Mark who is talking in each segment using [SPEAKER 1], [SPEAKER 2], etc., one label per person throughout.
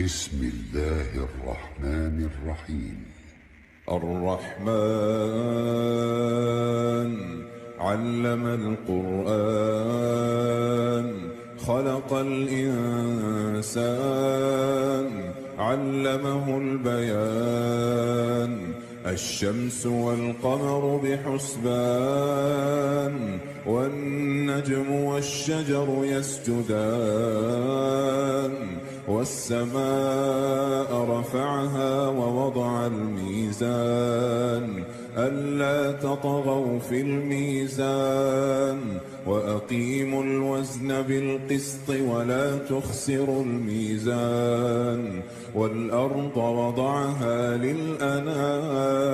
[SPEAKER 1] بسم الله الرحمن الرحيم.
[SPEAKER 2] الرحمن علم القرآن خلق الإنسان علمه البيان الشمس والقمر بحسبان والنجم والشجر يسجدان والسماء رفعها ووضع الميزان ألا تطغوا في الميزان وأقيموا الوزن بالقسط ولا تخسروا الميزان والأرض وضعها للأنام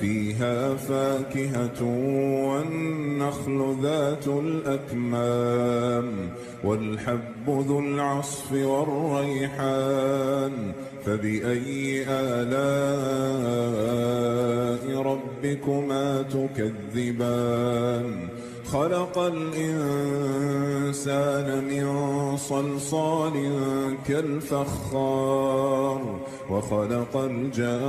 [SPEAKER 2] فيها فاكهة والنخل ذات الأكمام والحب ذو العصف والريحان فبأي آلاء ربكما تكذبان خلق الإنسان من صلصال كالفخار وخلق الجان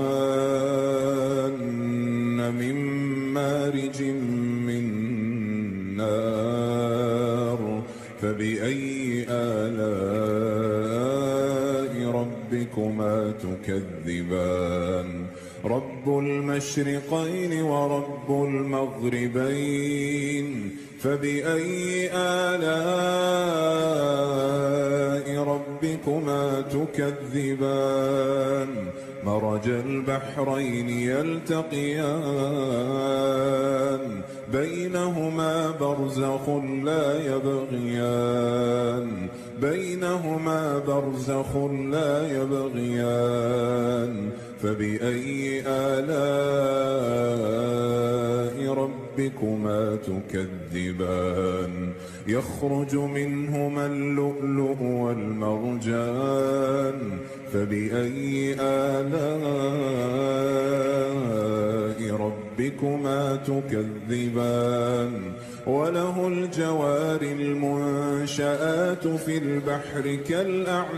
[SPEAKER 2] من مارج من نار فبأي آلاء ربكما تكذبان رب المشرقين ورب المغربين فبأي آلاء ربكما تكذبان مرج البحرين يلتقيان بينهما برزخ لا يبغيان فبأي آلاء ربكما تكذبان يخرج منهما اللؤلؤ والمرجان فبأي آلاء ربكما تكذبان وله الجوار المنشآت في البحر كالأعلام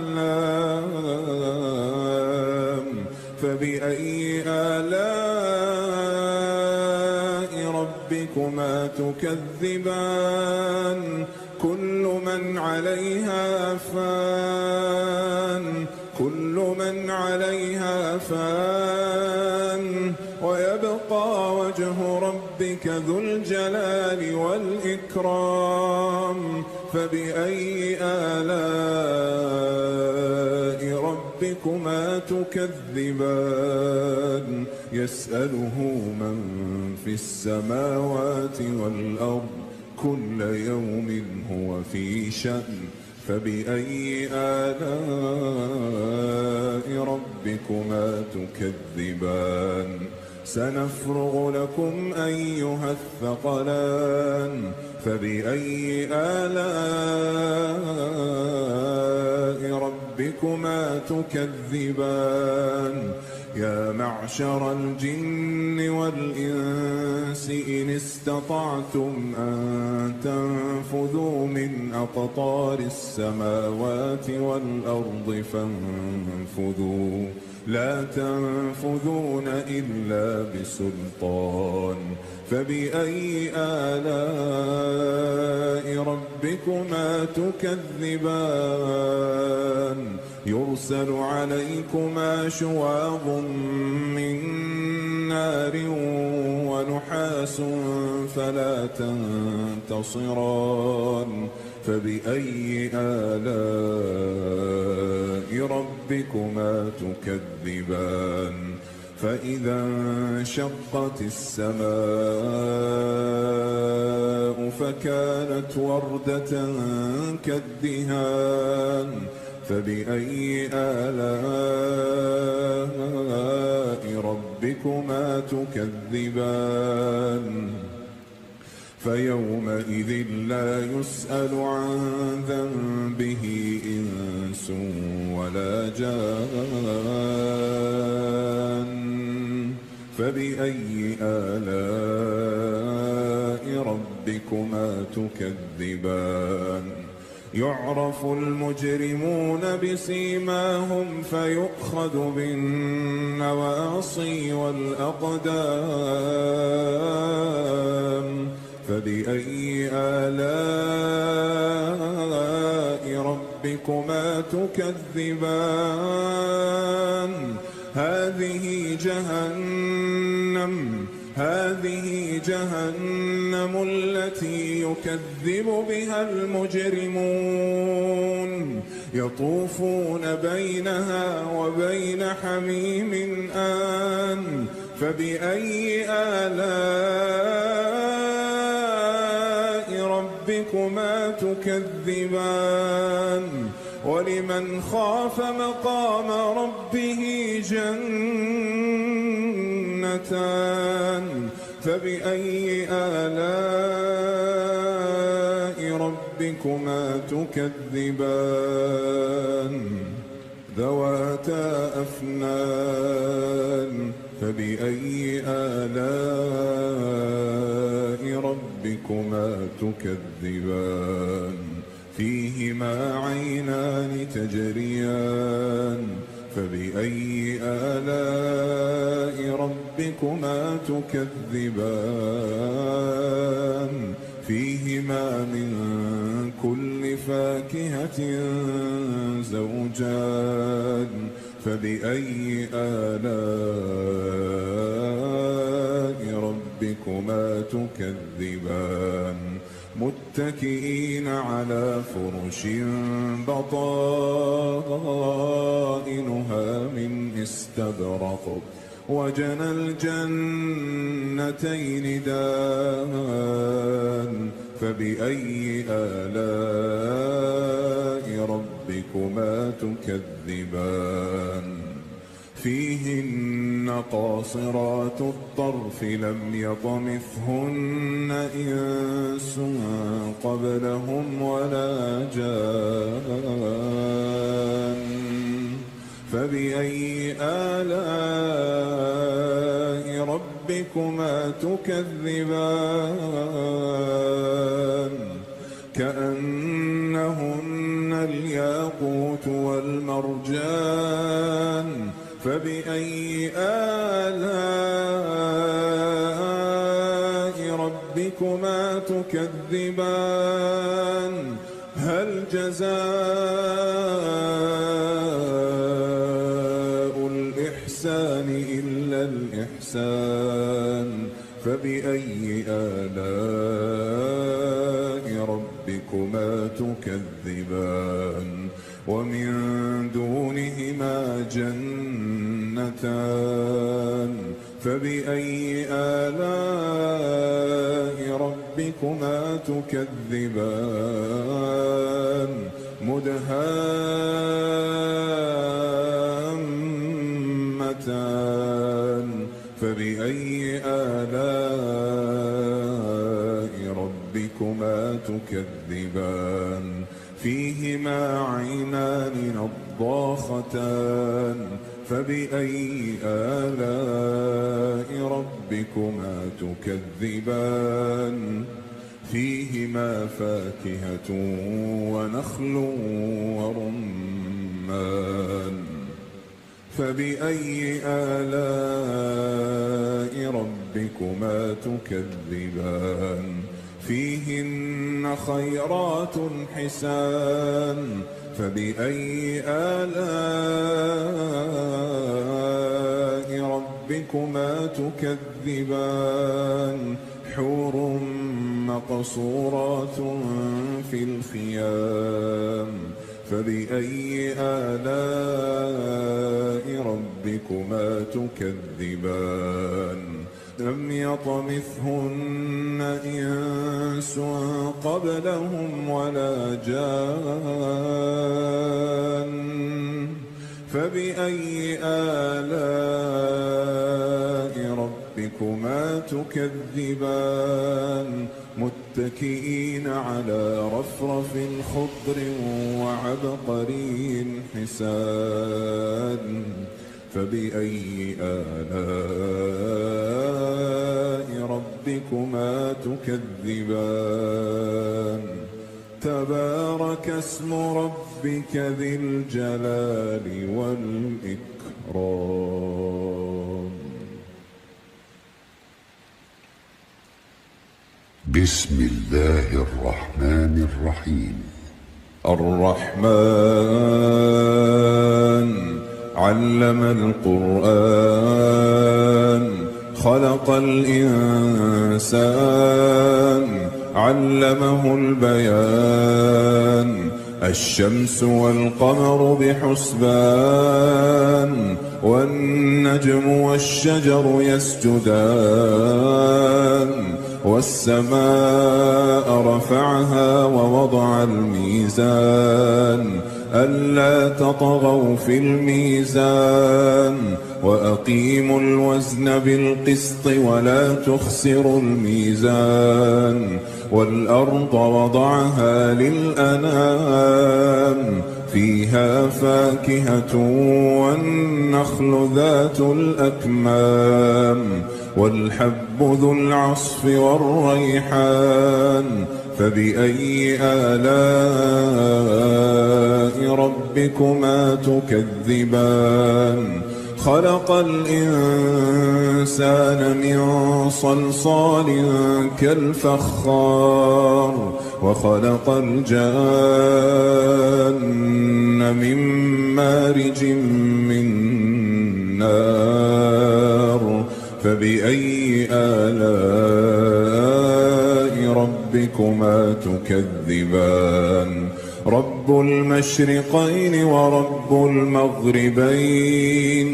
[SPEAKER 2] فبأي آلاء ربكما تكذبان كل من عليها فان ويبقى وجه ربك ذو الجلال والإكرام فبأي آلاء ربكما تكذبان يسأله من في السماوات والأرض كل يوم هو في شأن فبأي آلاء ربكما تكذبان سنفرغ لكم أيها الثقلان فبأي آلاء ربكما تكذبان يا معشر الجن والإنس إن استطعتم أن تنفذوا من أقطار السماوات والأرض فانفذوا لا تنفذون إلا بسلطان فبأي آلاء ربكما تكذبان يرسل عليكما شواظ من نار ونحاس فلا تنتصران فبأي آلاء ربكما تكذبان فإذا انشقت السماء فكانت وردة كالدهان فبأي آلاء ربكما تكذبان فيومئذ لا يسأل عن ذنبه إنس ولا جان فبأي آلاء ربكما تكذبان يعرف المجرمون بسيماهم فيؤخذ بالنواصي والأقدام فبأي آلاء ربكما تكذبان هذه جهنم التي يكذب بها المجرمون يطوفون بينها وبين حميم آن فبأي آلاء ربكما تكذبان ولمن خاف مقام ربه جنتان فبأي آلاء ربكما تكذبان ذواتا أفنان فبأي آلاء ربكما تكذبان فيهما عينان تجريان فبأي آلاء ربكما تكذبان فيهما من كل فاكهة زوجان فبأي آلاء ربكما تكذبان متكئين على فرش بطائنها من استبرق وجنى الجنتين دان فبأي آلاء ربكما تكذبان فيهن قاصرات الطرف لم يطمثهن إنس قبلهم ولا جان فبأي آلاء ربكما تكذبان كأنهن الياقوت والمرجان فبأي آلاء ربكما تكذبان هل جزاء الإحسان إلا الإحسان فبأي آلاء ربكما تكذبان ومن دونهما جنتان فبأي آلاء ربكما تكذبان مدهامتان فبأي آلاء ربكما تكذبان فيهما عينان نضاختان فبأي آلاء ربكما تكذبان فيهما فاكهة ونخل ورمان فبأي آلاء ربكما تكذبان فيهن خيرات حسان فبأي آلاء ربكما تكذبان حور مقصورات في الخيام فبأي آلاء ربكما تكذبان لم يطمثهن إنس قبلهم ولا جان فبأي آلاء ربكما تكذبان متكئين على رفرف خضر وعبقري حسان فبأي آلاء ربكما تكذبان تبارك اسم ربك ذي الجلال والإكرام.
[SPEAKER 1] بسم الله الرحمن الرحيم.
[SPEAKER 2] الرحمن علم القرآن خلق الإنسان علمه البيان. الشمس والقمر بحسبان والنجم والشجر يسجدان. والسماء رفعها ووضع الميزان ألا تطغوا في الميزان وأقيموا الوزن بالقسط ولا تخسروا الميزان. والأرض وضعها للأنام فيها فاكهة والنخل ذات الأكمام والحب ذو العصف والريحان. فبأي آلاء ربكما تكذبان؟ خلق الإنسان من صلصال كالفخار وخلق الجان من مارج من نار. فبأي آلاء ربكما تكذبان؟ رب المشرقين ورب المغربين.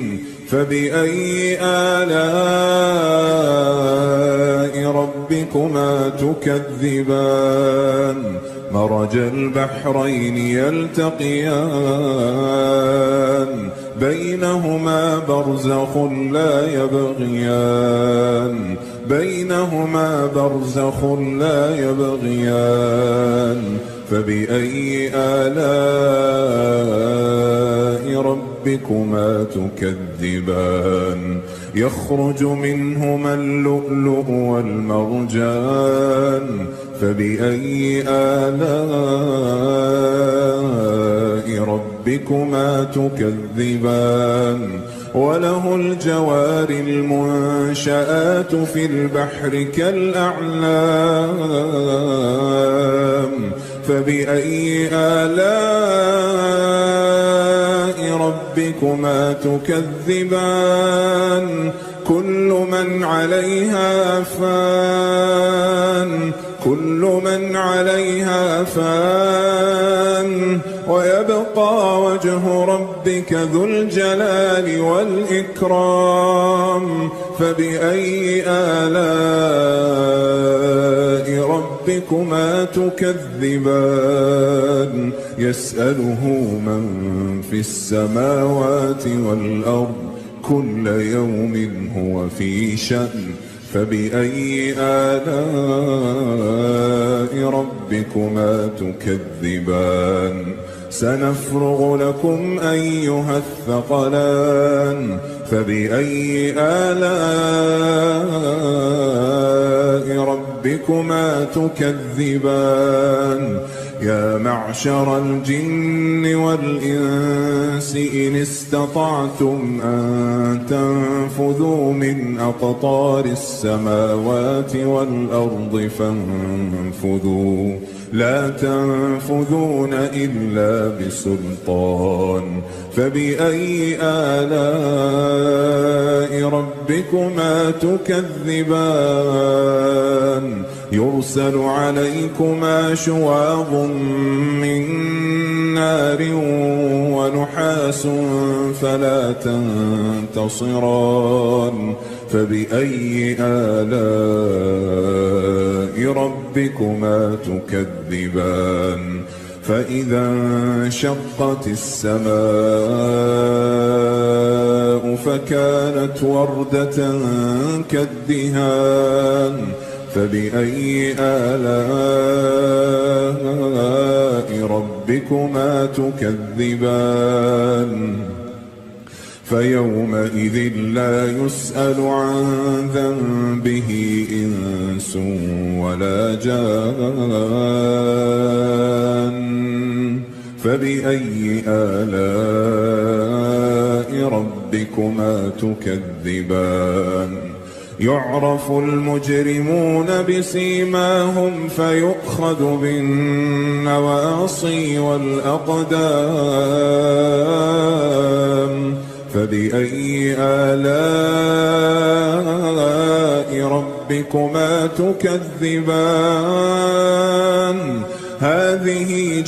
[SPEAKER 2] فبأي آلاء ربكما تكذبان؟ مرج البحرين يلتقيان بينهما برزخ لا يبغيان. بينهما برزخ لا يبغيان. فبأي آلاء ربكما تكذبان؟ يخرج منهما اللؤلؤ والمرجان. فبأي آلاء ربكما تكذبان؟ وله الجوار المنشآت في البحر كالأعلام. فبأي آلاء ربكما تكذبان؟ كل من عليها فان. كل من عليها فان ويبقى وجه ربك ذو الجلال والإكرام. فبأي آلاء ربكما تكذبان؟ يسأله من في السماوات والأرض كل يوم هو في شأن. فبأي آلاء ربكما تكذبان؟ سنفرغ لكم أيها الثقلان. فبأي آلاء ربكما تكذبان؟ يا معشر الجن والإنس إن استطعتم أن تنفذوا من أقطار السماوات والأرض فانفذوا لا تنفذون إلا بسلطان. فبأي آلاء ربكما تكذبان؟ يرسل عليكما شواظ من نار ونحاس فلا تنتصران. فبأي آلاء ربكما تكذبان؟ فإذا انشقت السماء فكانت وردة كالدهان. فبأي آلاء ربكما تكذبان؟ فيومئذ لا يسأل عن ذنبه إنس ولا جان. فبأي آلاء ربكما تكذبان؟ يعرف المجرمون بسيماهم فيؤخذ بالنواصي والأقدام. فبأي آلاء ربكما تكذبان؟ هذه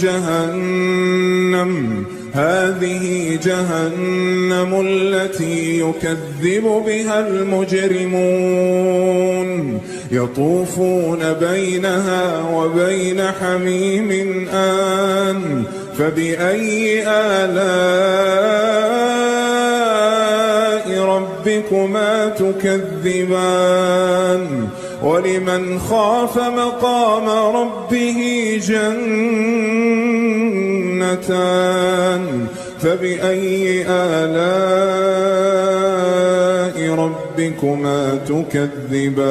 [SPEAKER 2] جهنم التي يكذب بها المجرمون، يطوفون بينها وبين حميم آن. فبأي آلاء ربكما تكذبان؟ ولمن خاف مقام ربه جنتان. فبأي آلاء ربكما تكذبان؟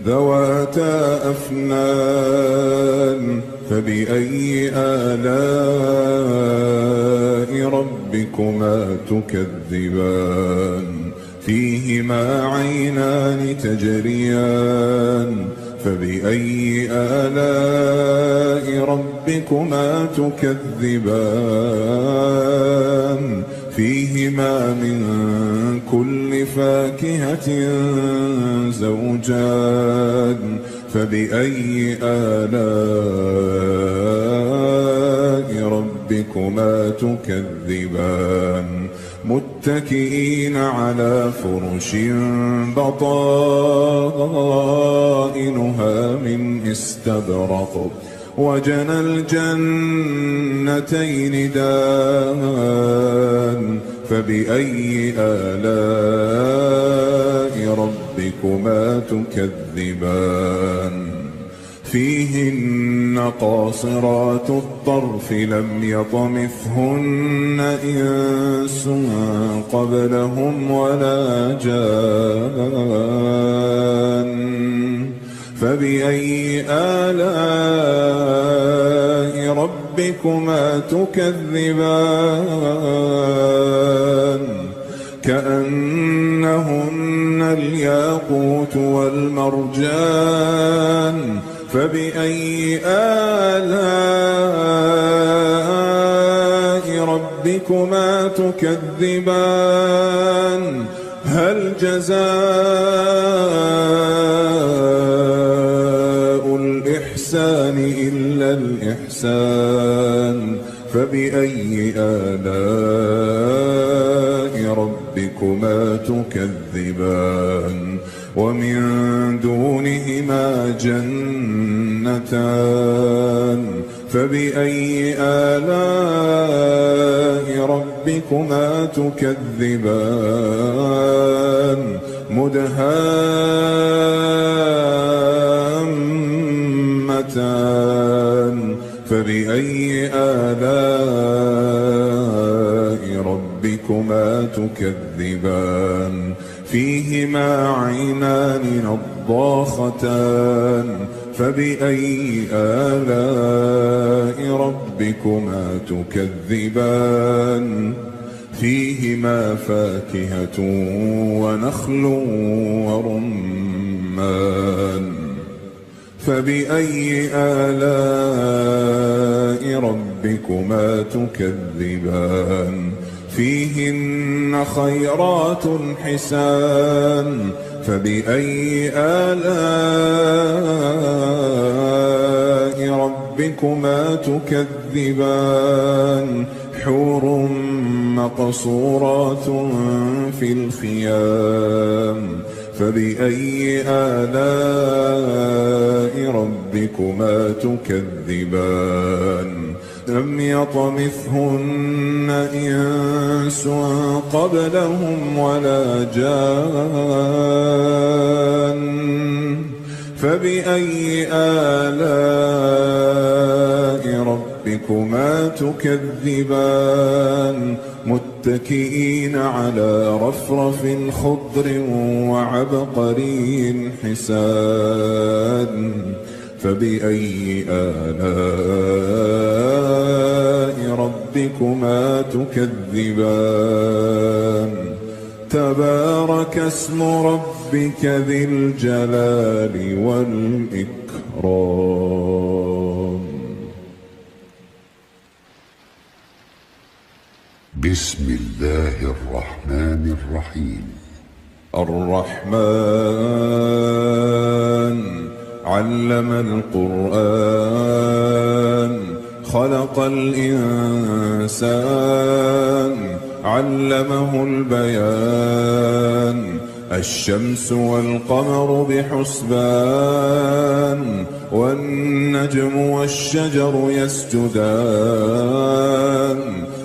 [SPEAKER 2] ذواتا أفنان. فبأي آلاء ربكما تكذبان؟ فيهما عينان تجريان. فبأي آلاء ربكما تكذبان؟ فيهما من كل فاكهة زوجان. فبأي آلاء ربكما تكذبان؟ متكئين على فرش بطائنها من استبرق وجنى الجنتين دان. فبأي آلاء ربكما تكذبان؟ فيهن قاصرات الطرف لم يطمثهن إنس قبلهم ولا جان. فبأي آلاء ربكما تكذبان؟ كأنهن الياقوت والمرجان. فبأي آلاء ربكما تكذبان؟ هل جزاء الإحسان إلا الإحسان؟ فبأي آلاء ربكما تكذبان؟ ومن دونهما جنتان. فبأي آلاء ربكما تكذبان؟ مدهامتان. فبأي آلاء ربكما تكذبان؟ فيهما عينان نضاختان. فبأي آلاء ربكما تكذبان؟ فيهما فاكهة ونخل ورمان. فبأي آلاء ربكما تكذبان؟ فيهن خيرات حسان. فبأي آلاء ربكما تكذبان؟ حور مقصورات في الخيام. فبأي آلاء ربكما تكذبان؟ لم يطمثهن إنس قبلهم ولا جان. فبأي آلاء ربكما ربكما تكذبان متكئين على رفرف خضر وعبقري حسان فبأي آلاء ربكما تكذبان تبارك اسم ربك ذي الجلال والإكرام.
[SPEAKER 1] بسم الله الرحمن الرحيم.
[SPEAKER 2] الرحمن علم القرآن خلق الإنسان علمه البيان الشمس والقمر بحسبان والنجم والشجر يسجدان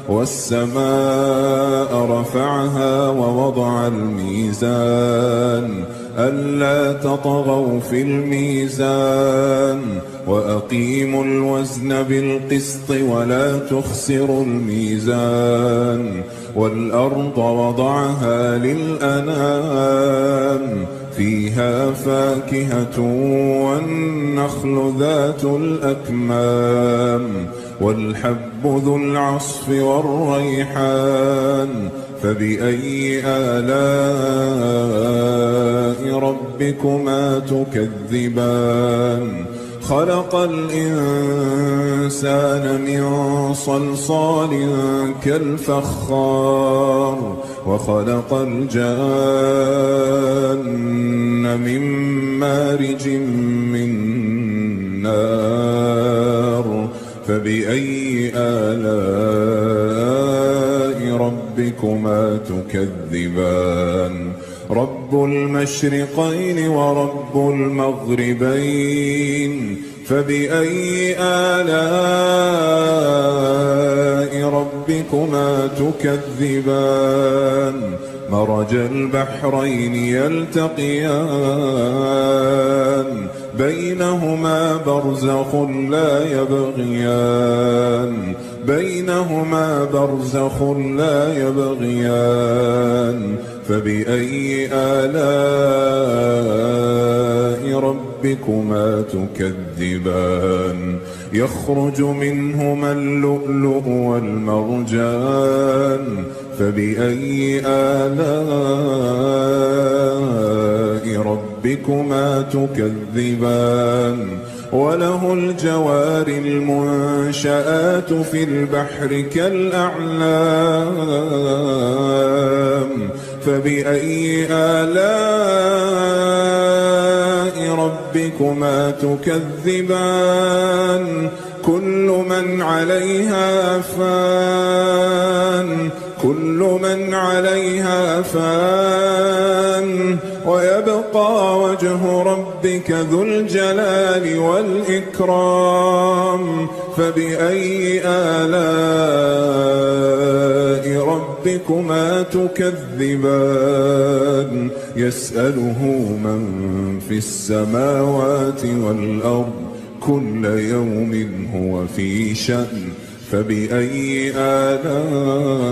[SPEAKER 2] والسماء رفعها ووضع الميزان ألا تطغوا في الميزان وأقيموا الوزن بالقسط ولا تخسروا الميزان والأرض وضعها للأنام فيها فاكهة والنخل ذات الأكمام والحب ذو العصف والريحان فبأي آلاء ربكما تكذبان خلق الإنسان من صلصال كالفخار وخلق الجان من مارج من نار فبأي آلاء ربكما تكذبان رب المشرقين ورب المغربين فبأي آلاء ربكما تكذبان مرج البحرين يلتقيان بينهما برزخ لا يبغيان بينهما برزخ لا يبغيان فبأي آلاء ربكما تكذبان يخرج منهما اللؤلؤ والمرجان فبأي آلاء ربكما تكذبان وله الجوار المنشآت في البحر كالأعلام فبأي آلاء ربكما تكذبان كل من عليها فان كل من عليها فان ويبقى وجه ربك ذو الجلال والإكرام فبأي آلاء ربكما تكذبان يسأله من في السماوات والأرض كل يوم هو في شأن فبأي آلاء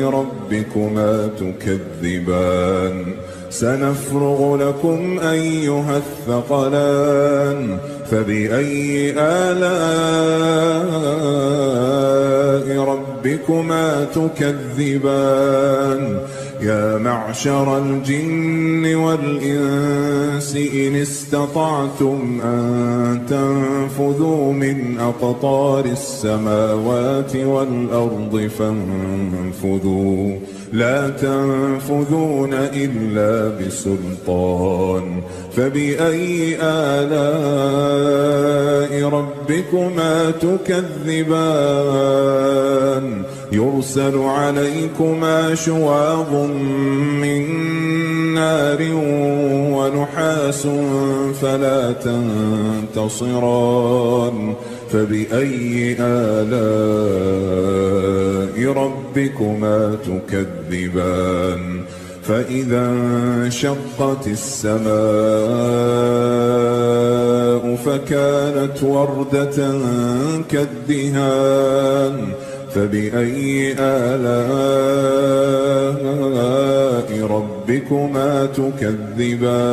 [SPEAKER 2] ربكما تكذبان سنفرغ لكم أيها الثقلان فبأي آلاء ربكما تكذبان يا معشر الجن والإنس إن استطعتم أن تنفذوا من أقطار السماوات والأرض فانفذوا لا تنفذون إلا بسلطان فبأي آلاء ربكما تكذبان يرسل عليكما شواظ من نار ونحاس فلا تنتصران فبأي آلاء ربكما تكذبان فإذا انشقت السماء فكانت وردة كالدهان فبأي آلاء ربكما تكذبان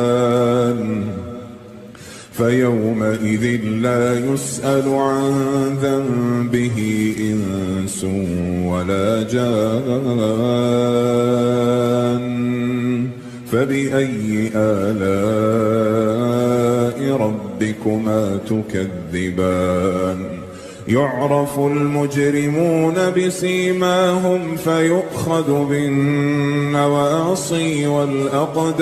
[SPEAKER 2] فيومئذ لا يسأل عن ذنبه إنس ولا جان فبأي آلاء ربكما تكذبان يعرف المجرمون بسيماهم فيؤخذ بالنواصي والأقدام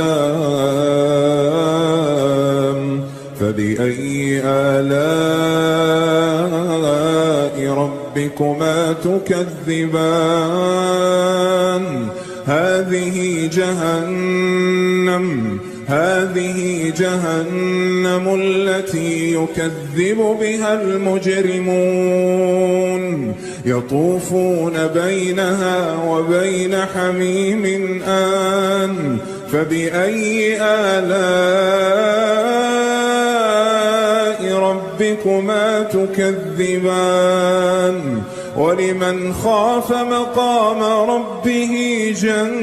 [SPEAKER 2] فبأي آلاء ربكما تكذبان هذه جهنم التي يكذب بها المجرمون يطوفون بينها وبين حميم آن فبأي آلاء ربكما تكذبان ولمن خاف مقام ربه جنتان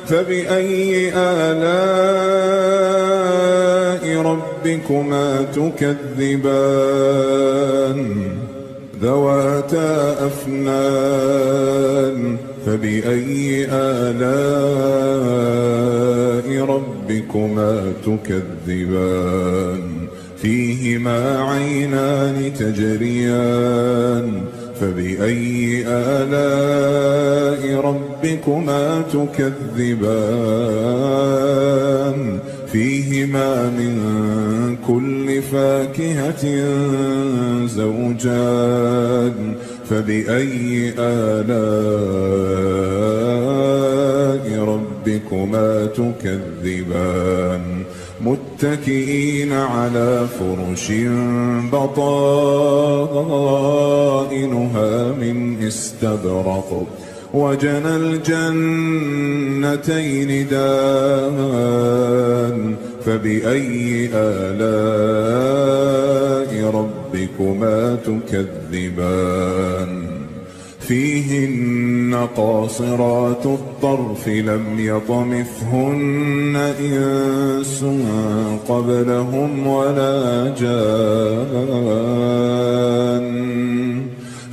[SPEAKER 2] فبأي آلاء ربكما تكذبان ذواتا أفنان فبأي آلاء ربكما تكذبان فيهما عينان تجريان فبأي آلاء ربكما تكذبان فيهما من كل فاكهة زوجان فبأي آلاء ربكما تكذبان متكئين على فرش بطائنها من استبرق وجنى الجنتين دان فبأي آلاء ربكما تكذبان فيهن قاصرات الطرف لم يطمثهن إنس قبلهم ولا جان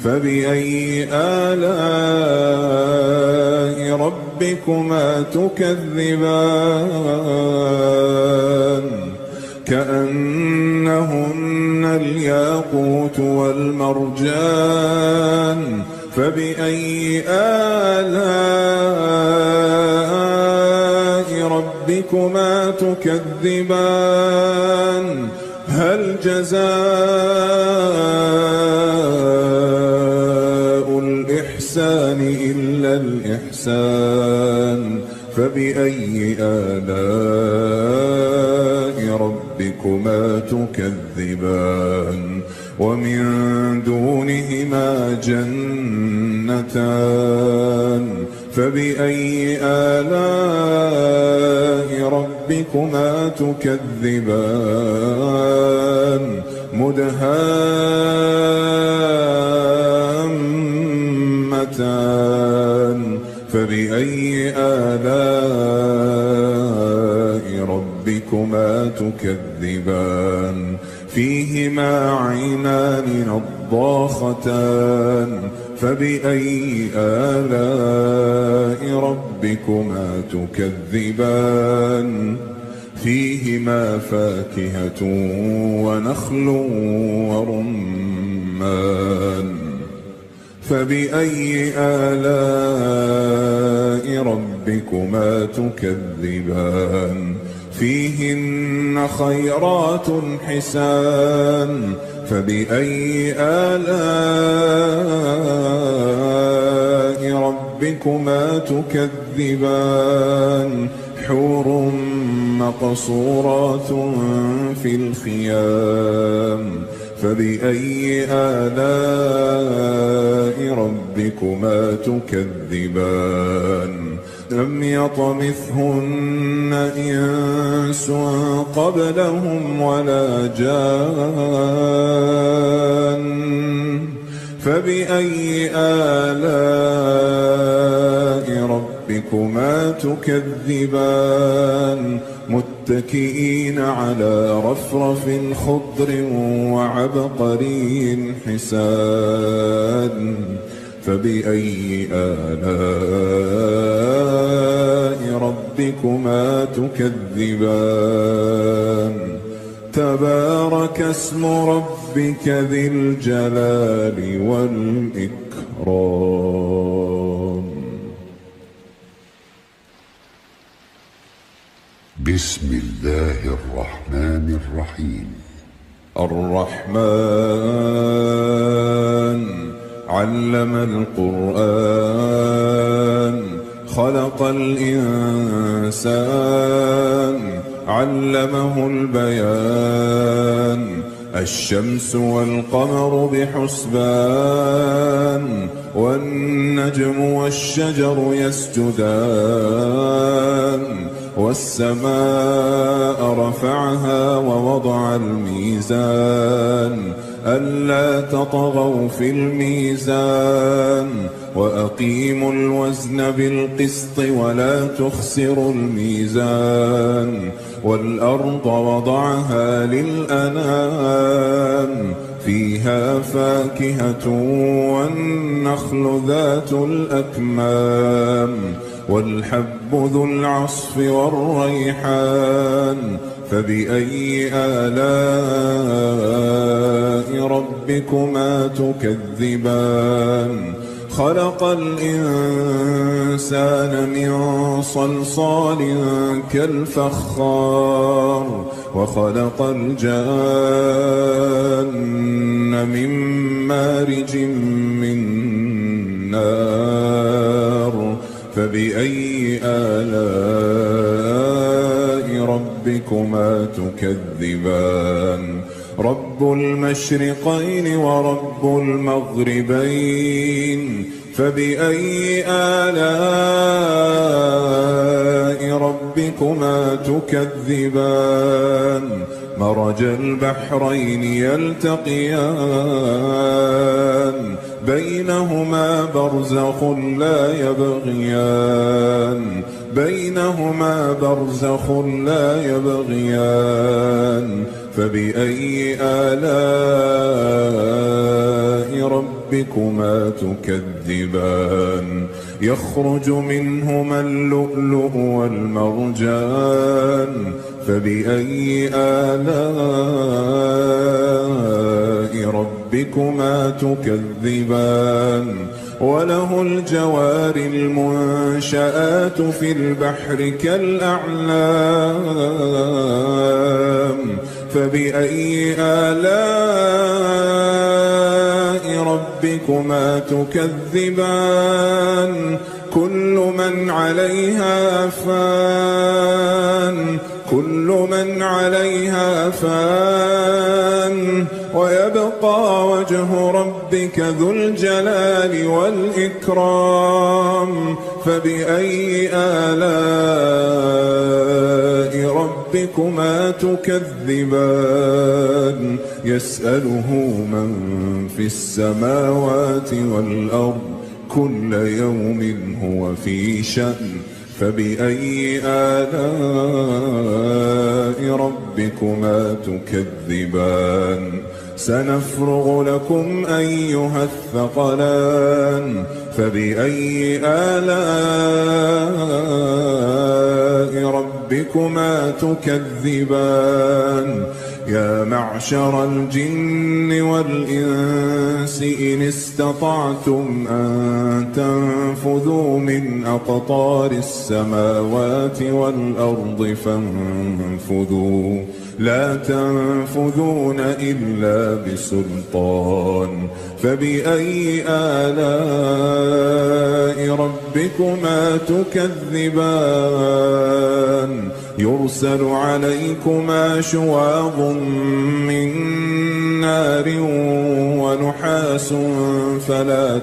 [SPEAKER 2] فبأي آلاء ربكما تكذبان كأنهن الياقوت والمرجان فبأي آلاء ربكما تكذبان هل جزاء الإحسان إلا الإحسان فبأي آلاء ربكما تكذبان ومن دونهما جنتان فبأي آلاء ربكما تكذبان مدهامتان فبأي آلاء ربكما تكذبان فيهما عينان نضاختان فبأي آلاء ربكما تكذبان فيهما فاكهة ونخل ورمان فبأي آلاء ربكما تكذبان فيهن خيرات حسان فبأي آلاء ربكما تكذبان حور مقصورات في الخيام فبأي آلاء ربكما تكذبان لم يطمثهن إنس قبلهم ولا جان فبأي آلاء ربكما تكذبان متكئين على رفرف خضر وعبقري حسان فبأي آلاء ربكما تكذبان تبارك اسم ربك ذي الجلال والإكرام.
[SPEAKER 1] بسم الله الرحمن الرحيم.
[SPEAKER 2] الرحمن علم القرآن خلق الإنسان علمه البيان الشمس والقمر بحسبان والنجم والشجر يسجدان والسماء رفعها ووضع الميزان ألا تطغوا في الميزان وأقيموا الوزن بالقسط ولا تخسروا الميزان والأرض وضعها للأنام فيها فاكهة والنخل ذات الأكمام والحب ذو العصف والريحان فبأي آلاء ربكما تكذبان خلق الإنسان من صلصال كالفخار وخلق الجان من مارج من نار فبأي آلاء ربكما تكذبان رب المشرقين ورب المغربين فبأي آلاء ربكما تكذبان مرج البحرين يلتقيان بينهما برزخ لا يبغيان بينهما برزخ لا يبغيان فبأي آلاء ربكما تكذبان يخرج منهما اللؤلؤ والمرجان فبأي آلاء ربكما تكذبان وله الجوار المنشآت في البحر كالأعلام فبأي آلاء ربكما تكذبان كل من عليها فان كل من عليها فان ويبقى وجه ربك ذو الجلال والإكرام فبأي آلاء ربكما تكذبان يسأله من في السماوات والأرض كل يوم هو في شأن فبأي آلاء ربكما تكذبان سنفرغ لكم أيها الثقلان فبأي آلاء ربكما تكذبان يا معشر الجن والإنس إن استطعتم أن تنفذوا من أقطار السماوات والأرض فانفذوا لا تنفذون إلا بسلطان فبأي آلاء ربكما تكذبان يرسل عليكما شواظ من نار ونحاس فلا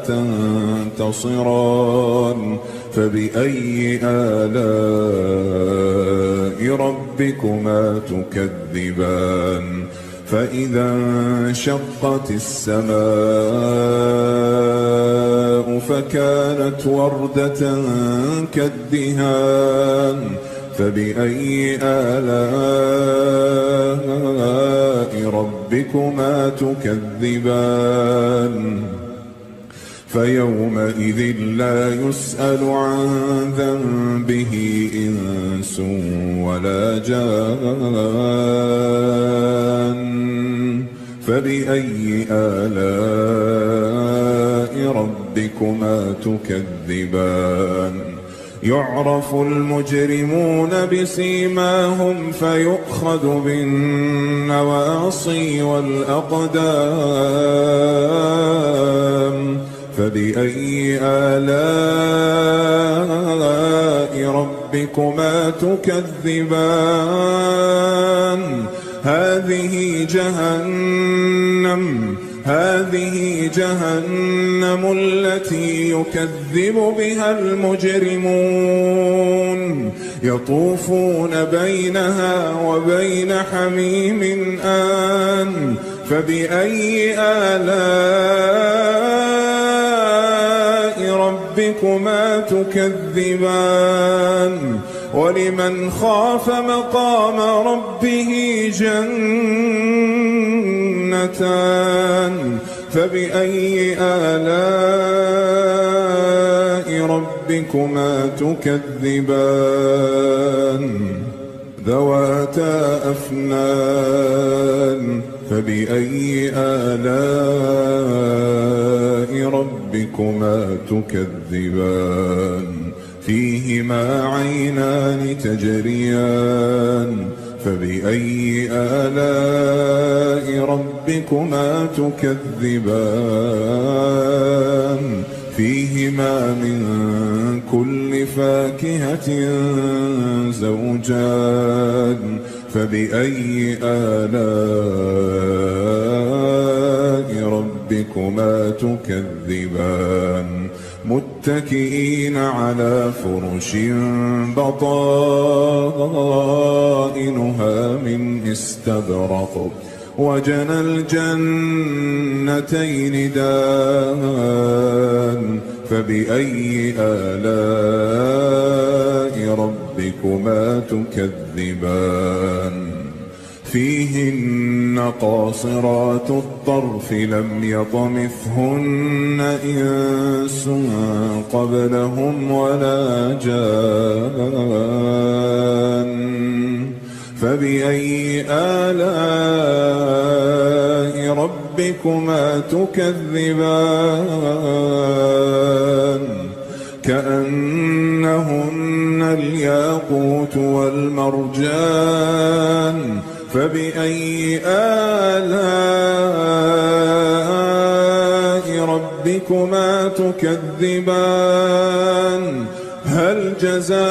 [SPEAKER 2] تنتصران فبأي آلاء ربكما تكذبان فإذا انشقت السماء فكانت وردة كالدهان فبأي آلاء ربكما تكذبان فيومئذ لا يسأل عن ذنبه إنس ولا جان فبأي آلاء ربكما تكذبان يعرف المجرمون بسيماهم فيؤخذ بالنواصي والأقدام فبأي آلاء ربكما تكذبان هذه جهنم التي يكذب بها المجرمون يطوفون بينها وبين حميم آن فبأي آلاء ربكما تكذبان ولمن خاف مقام ربه جنتان فبأي آلاء ربكما تكذبان ذواتا أفنان فبأي آلاء ربكما تكذبان فيهما عينان تجريان فبأي آلاء ربكما تكذبان فيهما من كل فاكهة زوجان فبأي آلاء ربكما تكذبان متكئين على فرش بطائنها من استبرق وجنى الجنتين دان فبأي آلاء ربكما تكذبان فيهن قاصرات الطرف لم يطمثهن إنس قبلهم ولا جان فبأي آلاء ربكما تكذبان كأنهن الياقوت والمرجان فبأي آلاء ربكما تكذبان هل جزاء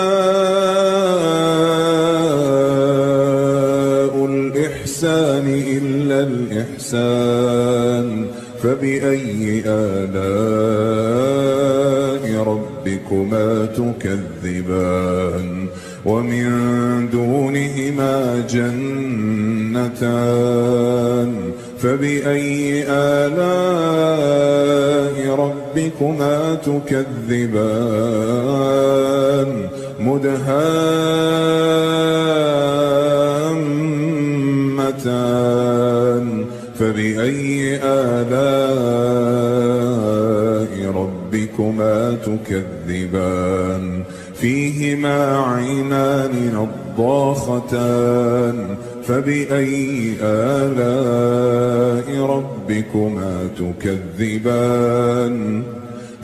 [SPEAKER 2] الإحسان إلا الإحسان فبأي آلاء ربكما تكذبان ومن دونهما جنتان فبأي آلاء ربكما تكذبان مدهامتان فبأي آلاء ربكما تكذبان فيهما عينان نضاختان فبأي آلاء ربكما تكذبان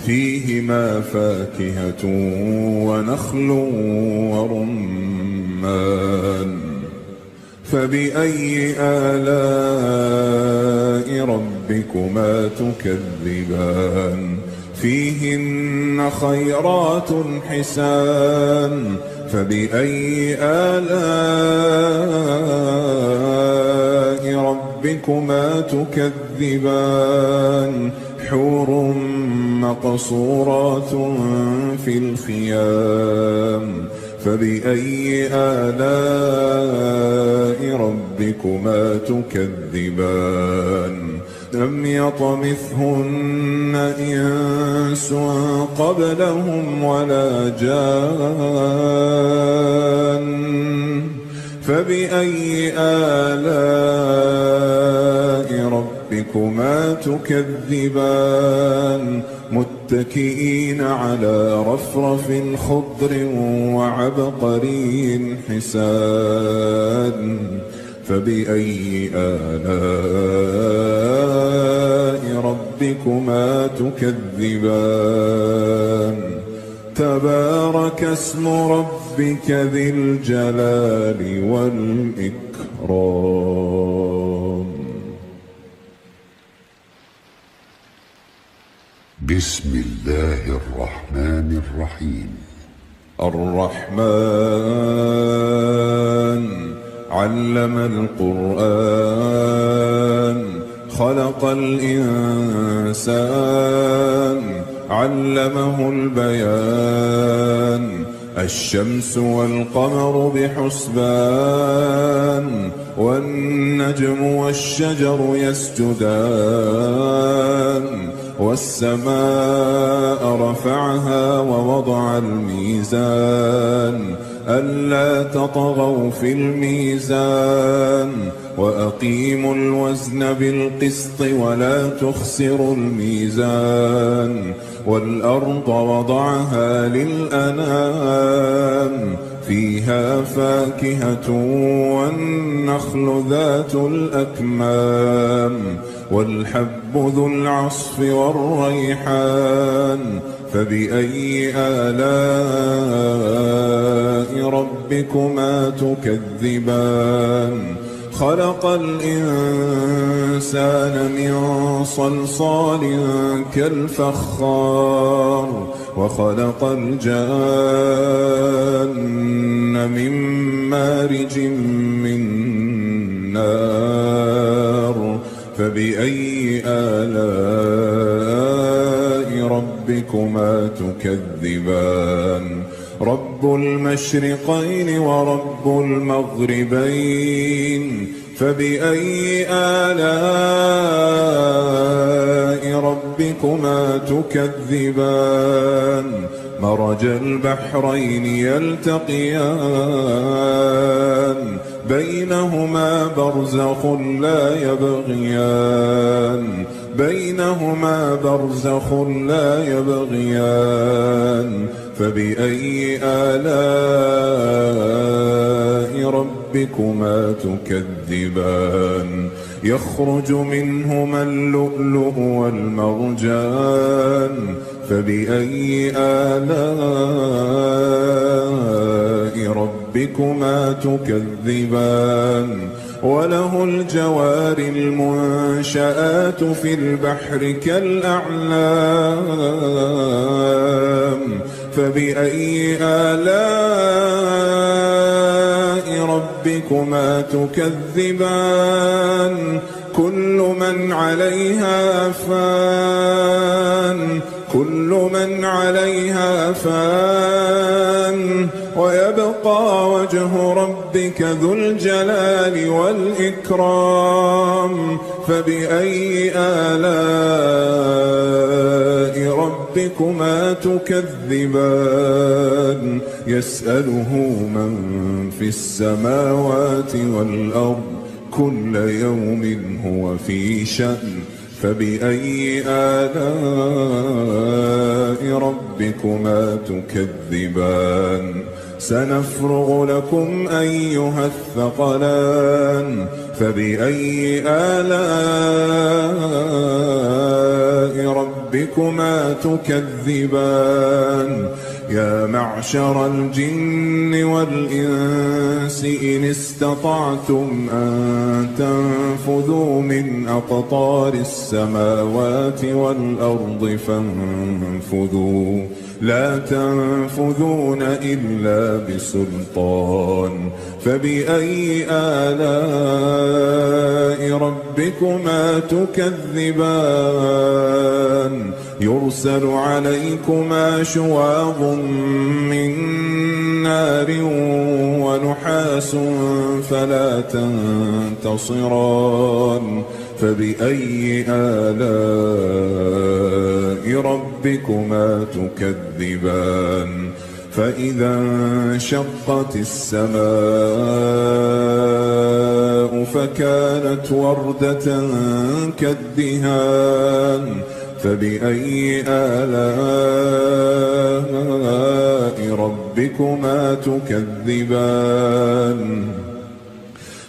[SPEAKER 2] فيهما فاكهة ونخل ورمان فبأي آلاء ربكما تكذبان فيهن خيرات حسان فبأي آلاء ربكما ربكما تكذبان حور مقصورات في الخيام فبأي آلاء ربكما تكذبان لم يطمثهن إنس قبلهم ولا جان فبأي آلاء ربكما تكذبان متكئين على رفرف خضر وعبقري حسان فبأي آلاء ربكما تكذبان تبارك اسم ربك ذي الجلال والإكرام.
[SPEAKER 1] بسم الله الرحمن الرحيم.
[SPEAKER 2] الرحمن علم القرآن خلق الإنسان علمه البيان الشمس والقمر بحسبان والنجم والشجر يسجدان والسماء رفعها ووضع الميزان ألا تطغوا في الميزان وأقيموا الوزن بالقسط ولا تخسروا الميزان والأرض وضعها للأنام فيها فاكهة والنخل ذات الأكمام والحب ذو العصف والريحان فبأي آلاء ربكما تكذبان خلق الإنسان من صلصال كالفخار وخلق الجان من مارج من نار فبأي آلاء ربكما تكذبان رب المشرقين ورب المغربين فبأي آلاء ربكما تكذبان مرج البحرين يلتقيان بينهما برزخ لا يبغيان بينهما برزخ لا يبغيان فبأي آلاء ربكما تكذبان يخرج منهما اللؤلؤ والمرجان فبأي آلاء ربكما تكذبان وله الجوار المنشآت في البحر كالأعلام فبأي آلاء ربكما تكذبان كل من عليها فان كل من عليها فان ويبقى وجه ربك ذو الجلال والإكرام فبأي آلاء ربكما تكذبان يسأله من في السماوات والأرض كل يوم هو في شأن فبأي آلاء ربكما تكذبان سنفرغ لكم أيها الثقلان فبأي آلاء ربكما تكذبان يا معشر الجن والإنس إن استطعتم أن تنفذوا من أقطار السماوات والأرض فانفذوا لا تنفذون إلا بسلطان فبأي آلاء ربكما ربكما تكذبان يرسل عليكما شواظ من نار ونحاس فلا تنتصران فبأي آلاء ربكما تكذبان فإذا انشقت السماء فكانت وردة كالدهان فبأي آلاء ربكما تكذبان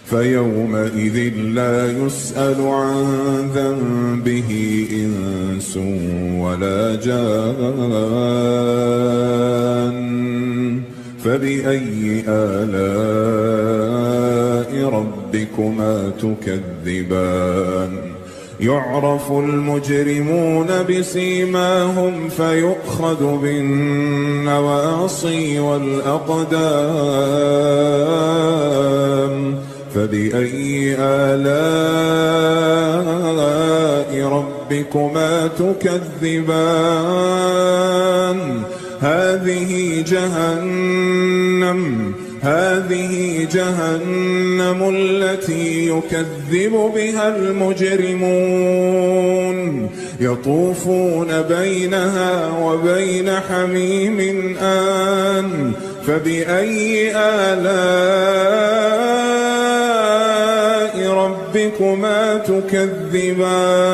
[SPEAKER 2] فيومئذ لا يسأل عن ذنبه إنس ولا جان فبأي آلاء ربكما تكذبان يعرف المجرمون بسيماهم فيؤخذ بالنواصي والأقدام فبأي آلاء ربكما تكذبان هذه جهنم التي يكذب بها المجرمون يطوفون بينها وبين حميم آن فبأي آلاء ربكما تكذبان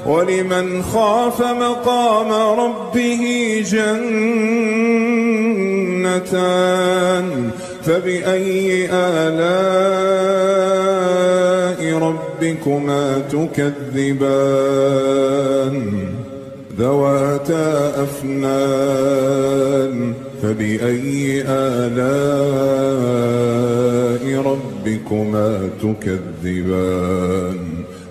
[SPEAKER 2] ولمن خاف مقام ربه جنتان فبأي آلاء ربكما تكذبان ذواتا أفنان فبأي آلاء ربكما تكذبان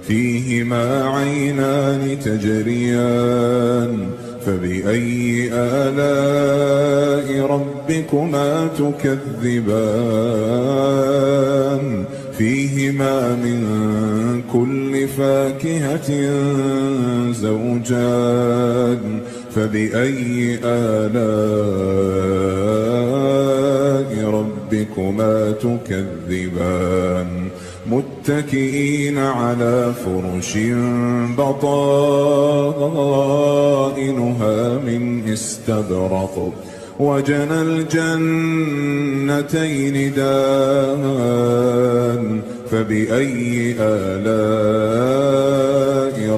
[SPEAKER 2] فيهما عينان تجريان فبأي آلاء ربكما تكذبان فيهما من كل فاكهة زوجان فبأي آلاء ربكما تكذبان متكئين على فرش بطائنها من استبرق وجنى الجنتين دان فبأي آلاء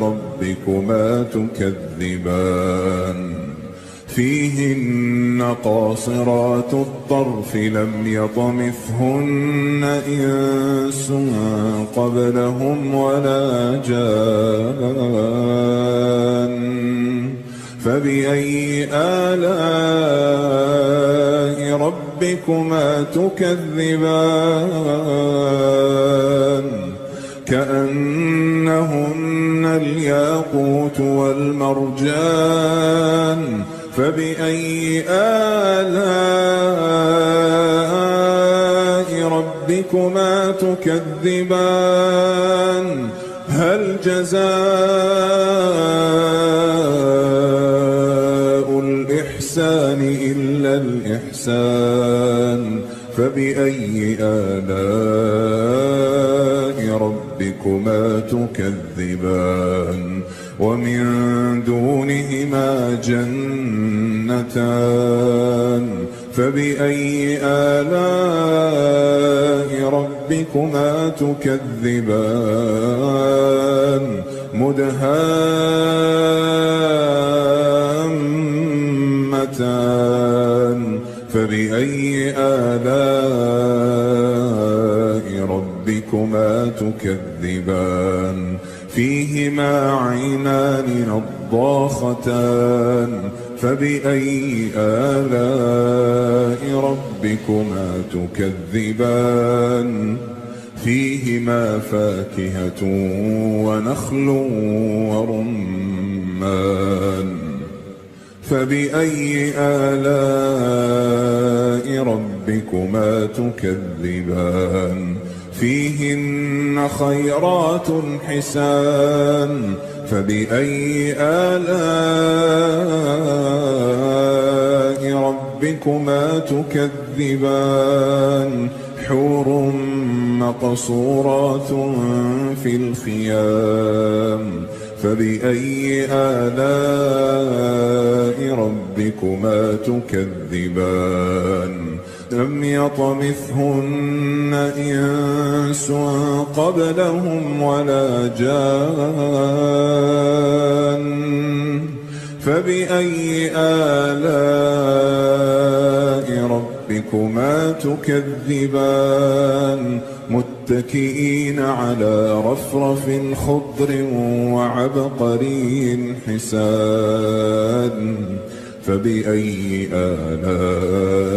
[SPEAKER 2] ربكما تكذبان فيهن قاصرات الطرف لم يطمثهن إنس قبلهم ولا جان فبأي آلاء ربكما تكذبان كأنهن الياقوت والمرجان فبأي آلاء ربكما تكذبان هل جزاء الإحسان إلا الإحسان فبأي آلاء ربكما تكذبان ومن دونهما جنتان فبأي آلاء ربكما تكذبان مدهامتان فبأي آلاء ربكما تكذبان فيهما عينان نضاختان فبأي آلاء ربكما تكذبان فيهما فاكهة ونخل ورمان فبأي آلاء ربكما تكذبان فيهن خيرات حسان فبأي آلاء ربكما تكذبان حور مقصورات في الخيام فبأي آلاء ربكما تكذبان لم يطمثهن إنس قبلهم ولا جان فبأي آلاء ربكما تكذبان متكئين على رفرف خضر وعبقري حسان فبأي آلاء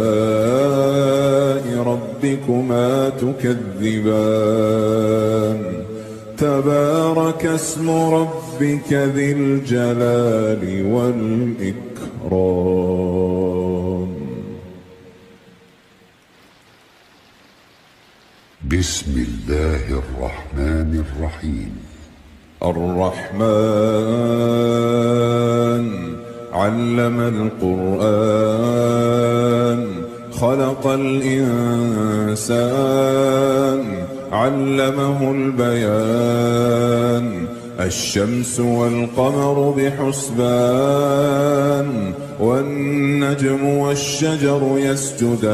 [SPEAKER 2] ربكما تكذبان تبارك اسم ربك ذي الجلال والإكرام.
[SPEAKER 1] بسم الله الرحمن الرحيم.
[SPEAKER 2] الرحمن علم القرآن خلق الإنسان علمه البيان الشمس والقمر بحسبان والنجم والشجر يسجدان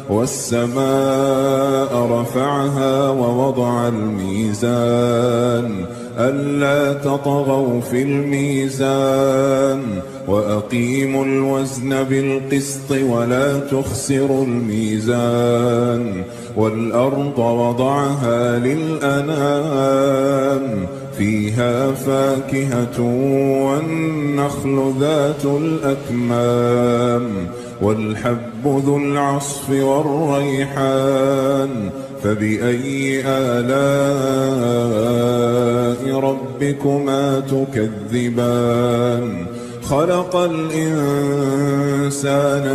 [SPEAKER 2] والسماء رفعها ووضع الميزان ألا تطغوا في الميزان وأقيموا الوزن بالقسط ولا تخسروا الميزان والأرض وضعها للأنام فيها فاكهة والنخل ذات الأكمام والحب ذو العصف والريحان فبأي آلاء ربكما تكذبان خلق الإنسان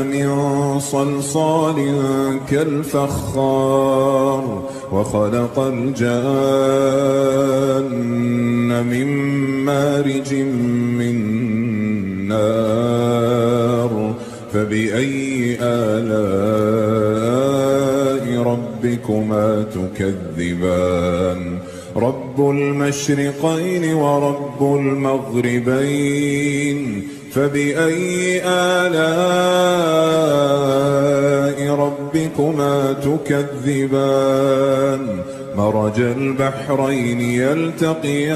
[SPEAKER 2] من صلصال كالفخار وخلق الجان من مارج من نار فبأي آلاء ربكما تكذبان رب المشرقين ورب المغربين فبأي آلاء ربكما تكذبان مرج البحرين يلتقيان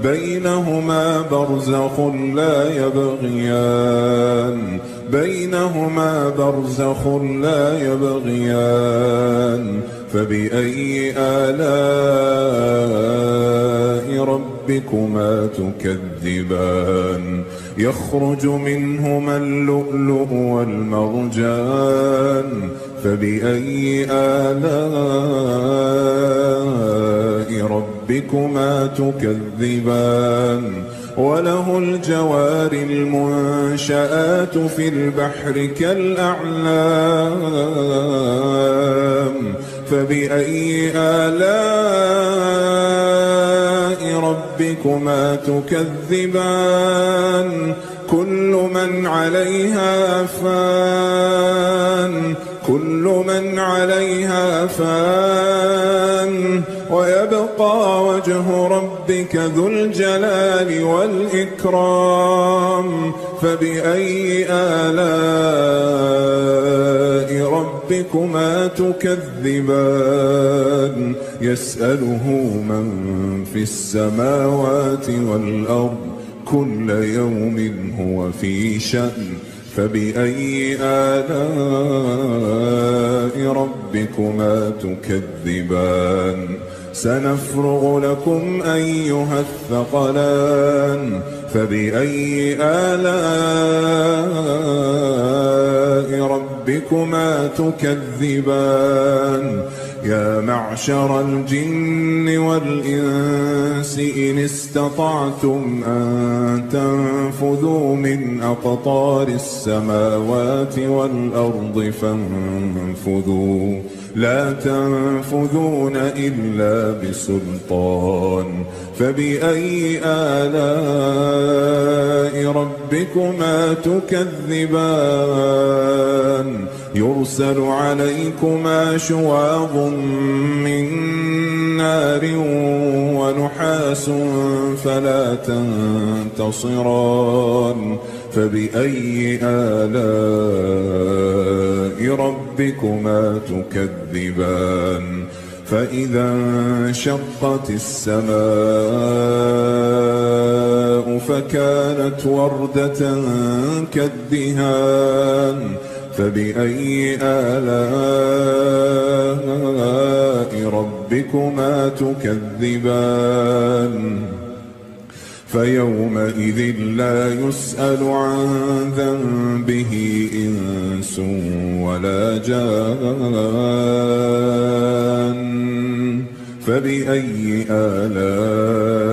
[SPEAKER 2] بينهما برزخ لا يبغيان بينهما برزخ لا يبغيان فبأي آلاء ربكما تكذبان يخرج منهما اللؤلؤ والمرجان فبأي آلاء ربكما تكذبان وله الجوار المنشآت في البحر كالأعلام فبأي آلاء ربكما تكذبان كل من عليها فان كل من عليها فان ويبقى وجه ربك ذو الجلال والإكرام فبأي آلاء ربكما تكذبان يسأله من في السماوات والأرض كل يوم هو في شأن فبأي آلاء ربكما تكذبان سنفرغ لكم أيها الثقلان فبأي آلاء ربكما ربكما تكذبان يا معشر الجن والإنس إن استطعتم أن تنفذوا من أقطار السماوات والأرض فانفذوا لا تنفذون إلا بسلطان فبأي آلاء ربكما تكذبان يرسل عليكما شواظ من نار ونحاس فلا تنتصران فبأي آلاء ربكما تكذبان فإذا انشقت السماء فكانت وردة كالدهان فبأي آلاء ربكما تكذبان فيومئذ لا يسأل عن ذنبه إنس ولا جان فبأي آلاء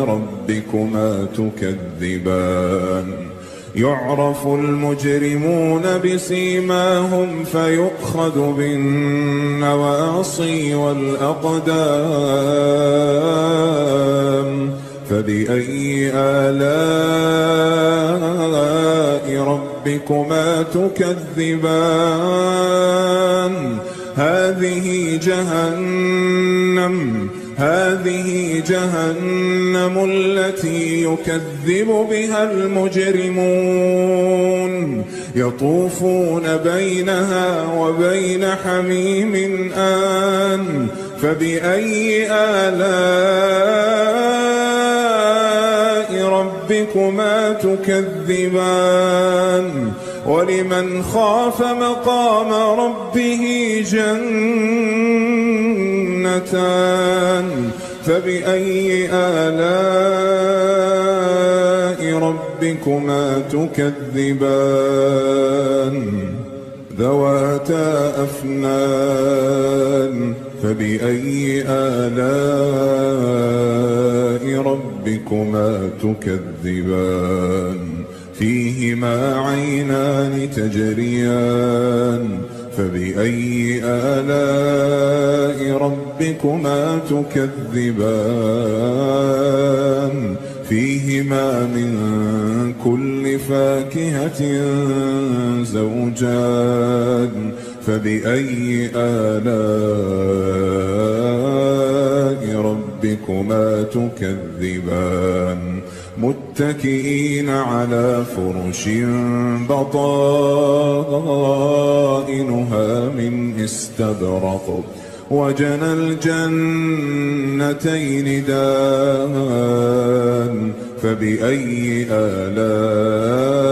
[SPEAKER 2] ربكما تكذبان يعرف المجرمون بسيماهم فيؤخذ بالنواصي والأقدام فبأي آلاء ربكما تكذبان هذه جهنم التي يكذب بها المجرمون يطوفون بينها وبين حميم آن فبأي آلاء ربكما تكذبان ولمن خاف مقام ربه جنتان فبأي آلاء ربكما تكذبان ذواتا أفنان فبأي آلاء ربكما تكذبان فيهما عينان تجريان فبأي آلاء ربكما تكذبان فيهما من كل فاكهة زوجان فبأي آلاء ربكما تكذبان متكئين على فرش بطائنها من استبرق وجنى الجنتين دان فبأي آلاء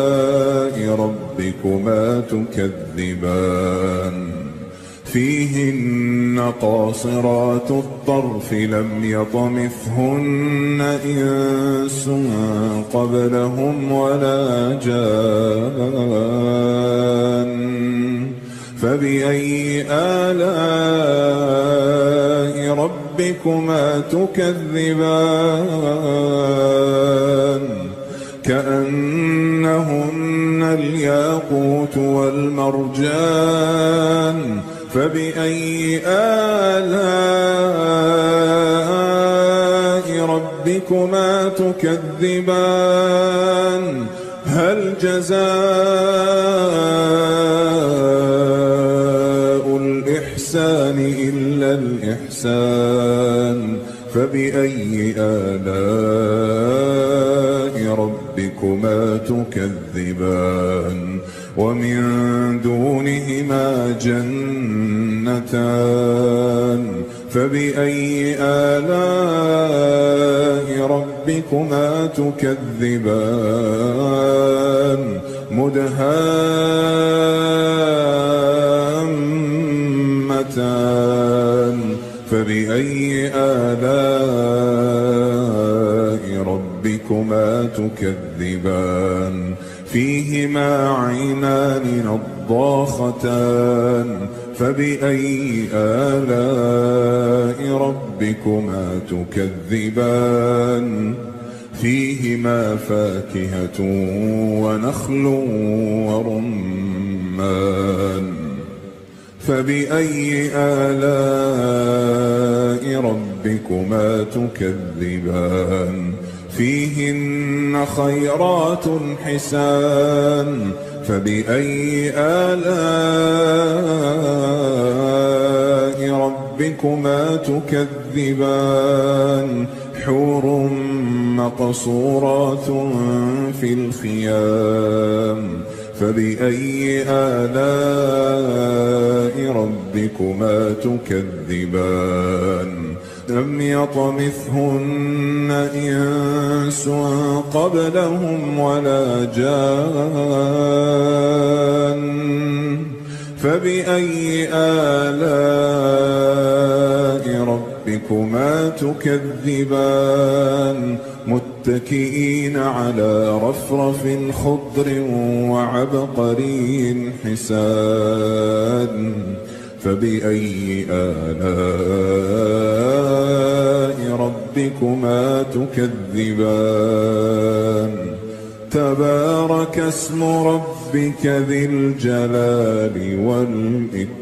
[SPEAKER 2] ربكما تكذبان فيهن قاصرات الطرف لم يطمثهن إنس قبلهم ولا جان فبأي آلاء ربكما تكذبان كأنهن الياقوت والمرجان فبأي آلاء ربكما تكذبان هل جزاء الإحسان إلا الإحسان فبأي آلاء ربكما تكذبان ومن دونهما جنتان فبأي آلاء ربكما تكذبان مدهامتان فبأي آلاء ربكما تكذبان فيهما عينان نضاختان فبأي آلاء ربكما تكذبان فيهما فاكهة ونخل ورمان فبأي آلاء ربكما تكذبان فيهن خيرات حسان فبأي آلاء ربكما تكذبان حور مقصورات في الخيام فبأي آلاء ربكما تكذبان لم يطمثهن إنس قبلهم ولا جان فبأي آلاء ربكما تكذبان متكئين على رفرف خضر وعبقري حسان فبأي آلاء ربكما تكذبان تبارك اسم ربك ذي الجلال والإكرام.